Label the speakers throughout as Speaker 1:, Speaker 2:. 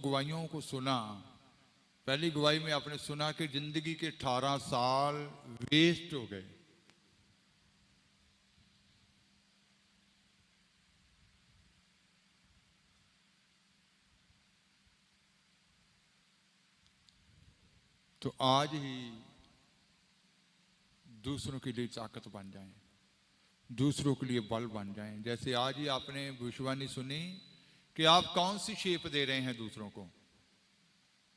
Speaker 1: गवाहियों को सुना। पहली गवाही में आपने सुना कि जिंदगी के 18 साल वेस्ट हो गए। तो आज ही दूसरों के लिए ताकत बन जाएं, दूसरों के लिए बल बन जाएं। जैसे आज ही आपने भविष्यवाणी सुनी कि आप कौन सी शेप दे रहे हैं दूसरों को,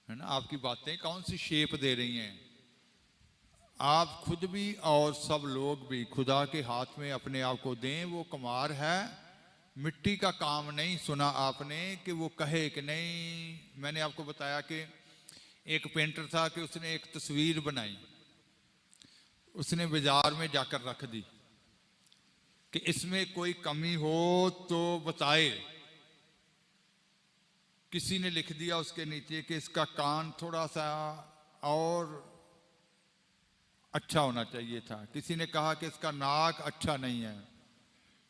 Speaker 1: है ना। आपकी बातें कौन सी शेप दे रही हैं। आप खुद भी और सब लोग भी खुदा के हाथ में अपने आप को दें। वो कुम्हार है, मिट्टी का काम नहीं। सुना आपने कि वो कहे कि नहीं। मैंने आपको बताया कि एक पेंटर था कि उसने एक तस्वीर बनाई, उसने बाजार में जाकर रख दी कि इसमें कोई कमी हो तो बताए। किसी ने लिख दिया उसके नीचे कि इसका कान थोड़ा सा और अच्छा होना चाहिए था। किसी ने कहा कि इसका नाक अच्छा नहीं है।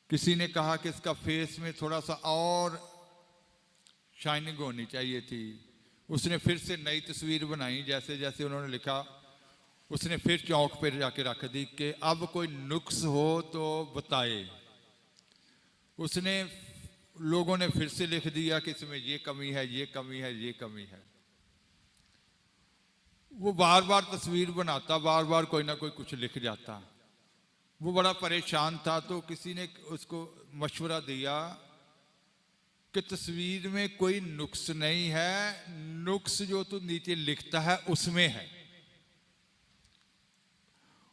Speaker 1: किसी ने कहा कि इसका फेस में थोड़ा सा और शाइनिंग होनी चाहिए थी। उसने फिर से नई तस्वीर बनाई, जैसे जैसे उन्होंने लिखा। उसने फिर चौक पर जाके रख दी कि अब कोई नुक्स हो तो बताए। उसने लोगों ने फिर से लिख दिया कि इसमें ये कमी है, ये कमी है, ये कमी है। वो बार बार तस्वीर बनाता, बार बार कोई ना कोई कुछ लिख जाता। वो बड़ा परेशान था। तो किसी ने उसको मशवरा दिया कि तस्वीर में कोई नुक्स नहीं है, नुक्स जो तू नीचे लिखता है उसमें है।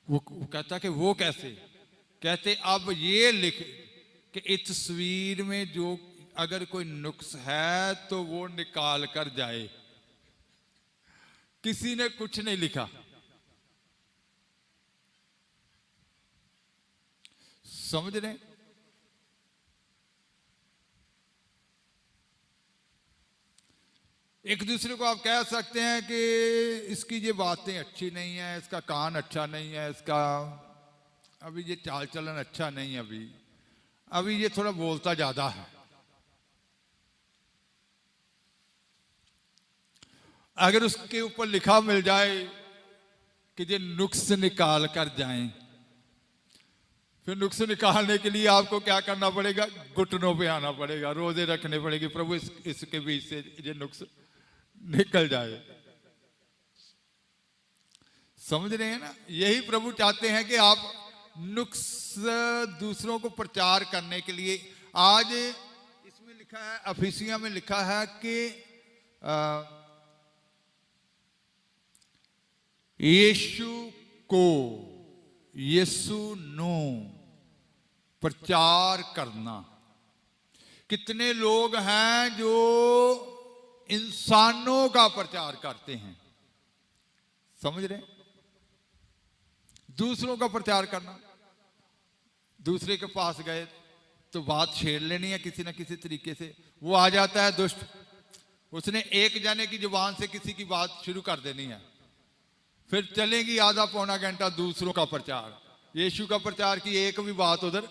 Speaker 1: वो कहता कि वो कैसे। कहते अब ये लिख कि इस तस्वीर में जो अगर कोई नुक्स है तो वो निकाल कर जाए। किसी ने कुछ नहीं लिखा। समझ रहे। एक दूसरे को आप कह सकते हैं कि इसकी ये बातें अच्छी नहीं है, इसका कान अच्छा नहीं है, इसका अभी ये चाल चलन अच्छा नहीं है, अभी ये थोड़ा बोलता ज्यादा है। अगर उसके ऊपर लिखा मिल जाए कि ये नुक्स निकाल कर जाएं, फिर नुक्स निकालने के लिए आपको क्या करना पड़ेगा। घुटनों पे आना पड़ेगा, रोजे रखने पड़ेगी, प्रभु इसके बीच से ये नुक्स निकल जाए। समझ रहे हैं ना। यही प्रभु चाहते हैं कि आप नुक्स दूसरों को प्रचार करने के लिए। आज इसमें लिखा है, अफिसिया में लिखा है कि यीशु को, यीशु नो प्रचार करना। कितने लोग हैं जो इंसानों का प्रचार करते हैं। समझ रहे। दूसरों का प्रचार करना। दूसरे के पास गए तो बात छेड़ लेनी है किसी ना किसी तरीके से। वो आ जाता है दुष्ट, उसने एक जाने की जुबान से किसी की बात शुरू कर देनी है। फिर चलेगी आधा पौना घंटा दूसरों का प्रचार। यीशु का प्रचार की एक भी बात उधर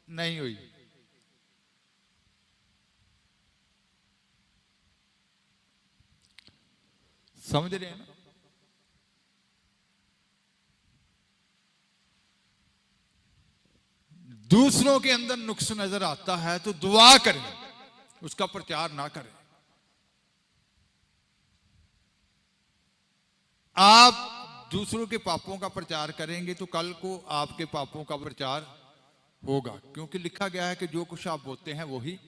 Speaker 1: नहीं हुई। समझ रहे हैं ना। दूसरों के अंदर नुक्स नजर आता है तो दुआ करें, उसका प्रचार ना करें। आप दूसरों के पापों का प्रचार करेंगे तो कल को आपके पापों का प्रचार होगा, क्योंकि लिखा गया है कि जो कुछ आप बोते हैं वो ही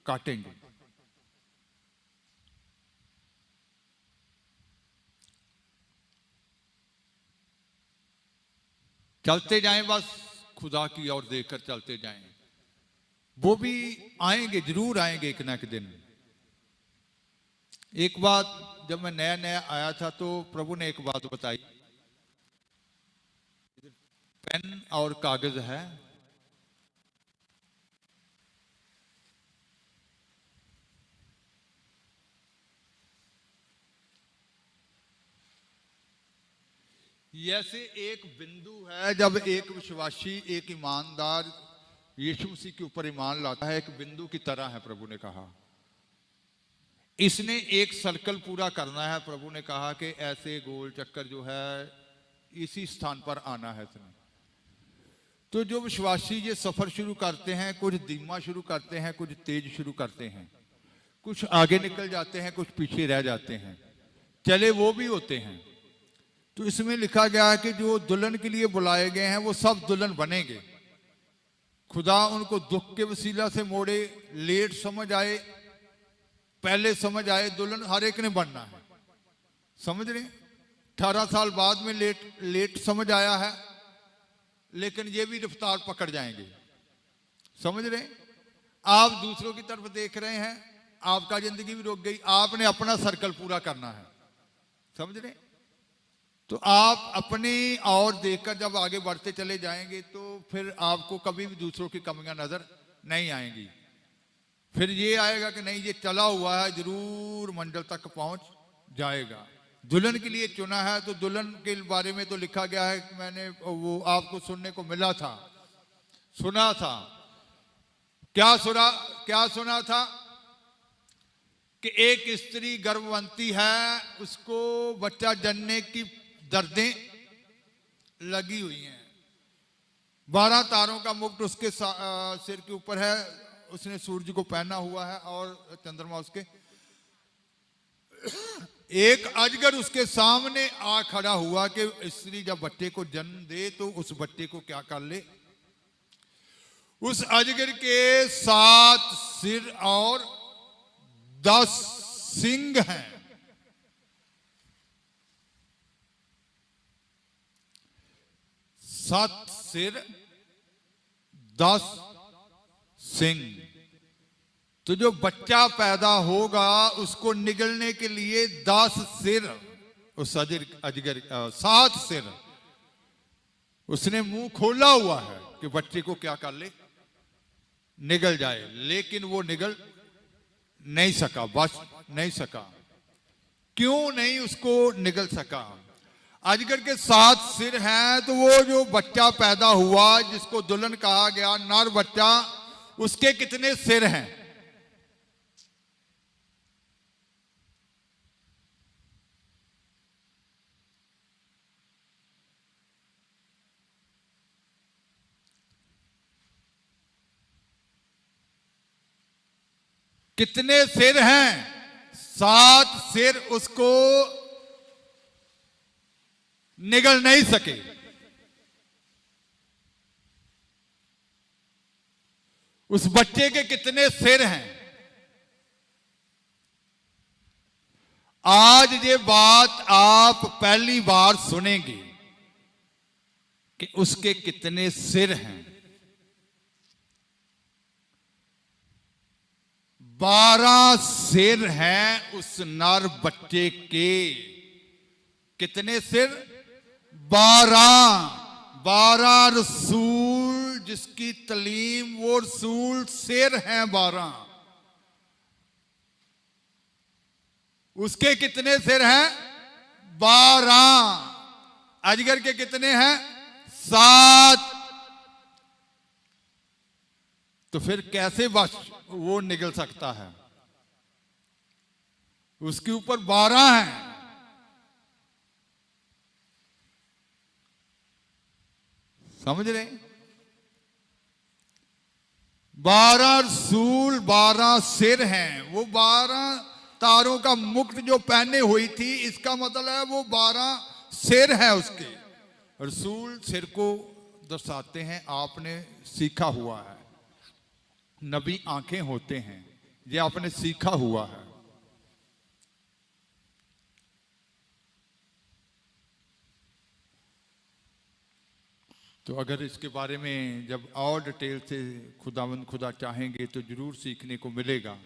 Speaker 1: काटेंगे। चलते जाएं, बस खुदा की ओर देखकर चलते जाएं। वो भी आएंगे, जरूर आएंगे एक ना एक दिन। एक बात, जब मैं नया नया आया था तो प्रभु ने एक बात बताई। पेन और कागज है, ऐसे एक बिंदु है जब एक विश्वासी, एक ईमानदार यीशु मसीह के ऊपर ईमान लाता है, एक बिंदु की तरह है। प्रभु ने कहा इसने एक सर्कल पूरा करना है। प्रभु ने कहा कि ऐसे गोल चक्कर जो है इसी स्थान पर आना है इसने। तो जो विश्वासी ये सफर शुरू करते हैं, कुछ धीमा शुरू करते हैं, कुछ तेज शुरू करते हैं, कुछ आगे निकल जाते हैं, कुछ पीछे रह जाते हैं, चले वो भी होते हैं। तो इसमें लिखा गया है कि जो दुल्हन के लिए बुलाए गए हैं वो सब दुल्हन बनेंगे। खुदा उनको दुख के वसीला से मोड़े, लेट समझ आए, पहले समझ आए, दुल्हन हर एक ने बनना है। समझ रहे? 18 साल बाद में लेट समझ आया है, लेकिन ये भी रफ्तार पकड़ जाएंगे। समझ रहे? आप दूसरों की तरफ देख रहे हैं, आपका जिंदगी भी रुक गई, आपने अपना सर्कल पूरा करना है। समझ रहे? तो आप अपनी और देखकर जब आगे बढ़ते चले जाएंगे तो फिर आपको कभी भी दूसरों की कमियां नजर नहीं आएंगी। फिर ये आएगा कि नहीं, ये चला हुआ है, जरूर मंजिल तक पहुंच जाएगा। दुल्हन के लिए चुना है, तो दुल्हन के बारे में तो लिखा गया है कि मैंने वो आपको सुनने को मिला था, सुना था। क्या सुना था कि एक स्त्री गर्भवती है, उसको बच्चा जनने की दर्दें लगी हुई हैं। 12 तारों का मुकुट उसके सिर के ऊपर है, उसने सूरज को पहना हुआ है और चंद्रमा उसके। एक अजगर उसके सामने आ खड़ा हुआ कि स्त्री जब बच्चे को जन्म दे तो उस बच्चे को क्या कर ले। उस अजगर के 7 सिर और 10 सिंग हैं। 7 सिर 10 सिंग। तो जो बच्चा पैदा होगा उसको निगलने के लिए 10 सिर, उस अजगर 7 सिर उसने मुंह खोला हुआ है कि बच्चे को क्या कर ले, निगल जाए। लेकिन वो निगल नहीं सका, बच नहीं सका। क्यों नहीं उसको निगल सका? अजगर के 7 सिर हैं, तो वो जो बच्चा पैदा हुआ जिसको दुल्हन कहा गया, नर बच्चा, उसके कितने सिर हैं? कितने सिर हैं? 7 सिर उसको निगल नहीं सके। उस बच्चे के कितने सिर हैं? आज ये बात आप पहली बार सुनेंगे कि उसके कितने सिर हैं। 12 सिर हैं उस नर बच्चे के। कितने सिर? 12 रसूल जिसकी तलीम, वो रसूल सिर हैं 12। उसके कितने सिर हैं? 12। अजगर के कितने हैं? 7। तो फिर कैसे वो निकल सकता है? उसके ऊपर 12 हैं। समझ रहे? 12 रसूल, 12 सिर हैं। वो 12 तारों का मुकुट जो पहने हुई थी, इसका मतलब है वो 12 सिर है उसके। रसूल सिर को दर्शाते हैं, आपने सीखा हुआ है। नबी आंखें होते हैं, ये आपने सीखा हुआ है। तो अगर इसके बारे में जब और डिटेल से खुदा चाहेंगे तो जरूर सीखने को मिलेगा।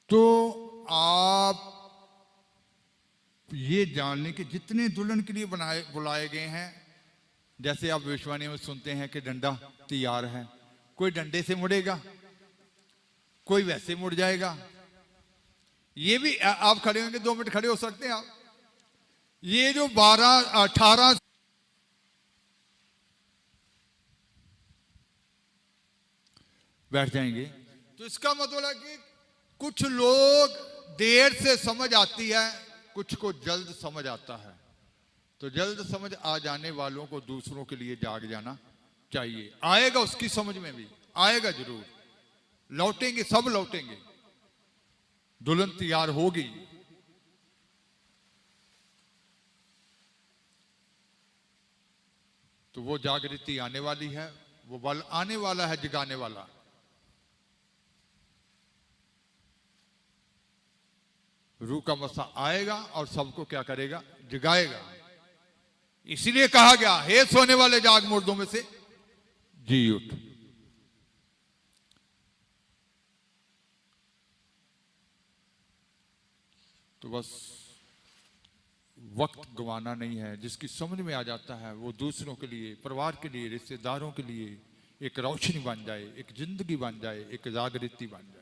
Speaker 1: तो आप ये जान लें कि जितने दुल्हन के लिए बुलाए गए हैं, जैसे आप भविष्यवाणी में सुनते हैं कि डंडा तैयार है, कोई डंडे से मुड़ेगा, कोई वैसे मुड़ जाएगा। ये भी आप खड़े होंगे, 2 मिनट खड़े हो सकते हैं आप। ये जो 18 बैठ जाएंगे, तो इसका मतलब है कि कुछ लोग देर से समझ आती है, कुछ को जल्द समझ आता है। तो जल्द समझ आ जाने वालों को दूसरों के लिए जाग जाना चाहिए। आएगा, उसकी समझ में भी आएगा जरूर, लौटेंगे, सब लौटेंगे, दुल्हन तैयार होगी। तो वो जागृति आने वाली है, वो बल आने वाला है, जगाने वाला। रूह का मसा आएगा और सबको क्या करेगा? जगाएगा। इसीलिए कहा गया, हे सोने वाले जाग, मुर्दों में से जी उठ। तो बस वक्त गंवाना नहीं है। जिसकी समझ में आ जाता है वो दूसरों के लिए, परिवार के लिए, रिश्तेदारों के लिए एक रोशनी बन जाए, एक जिंदगी बन जाए, एक जागृति बन जाए।